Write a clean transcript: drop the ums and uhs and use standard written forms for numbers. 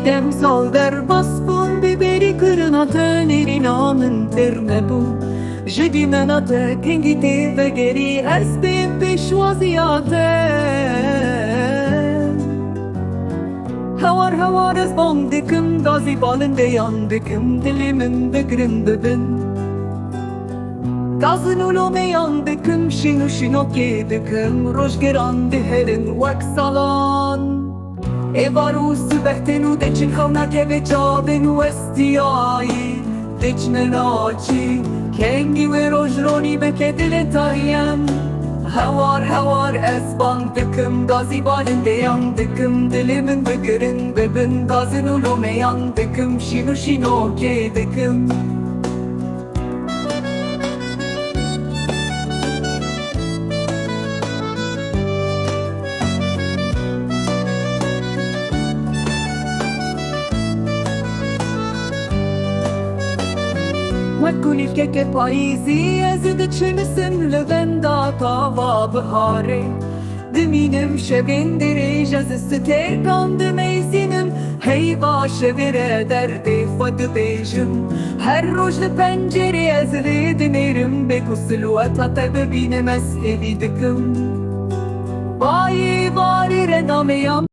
dem sal der basbun biberi kırına tenerin amın termebu Jedi menate kengite ve geri esbim peşvaziyate Havar havar ez bandıkım gazi balinde yandıkım dilimin begrinde bin Gazın ulume yandıkım şinu şinu kedıkım rojgeran deherin vaksalan Evaru sübehtenu deçin khavna keve çabenu estiyai Deçne naçi kengi ve rojroni beke dile tayyem Havar havar ez bandıkım gazi balinde yandıkım dilimin begirin bebin Gazın ulume yandıkım şinu şinu kedıkım وكل الكيكة بايزي ازد تشمسن لبندا طاوا بهاري دمينم شبين دريج از استيركان دميسينم هي باشه بره درdi فد بيجم her روج لبنجري ازلي دنيرم بكسل وطاطا ببينم اسئلي دكم باي باري رناميام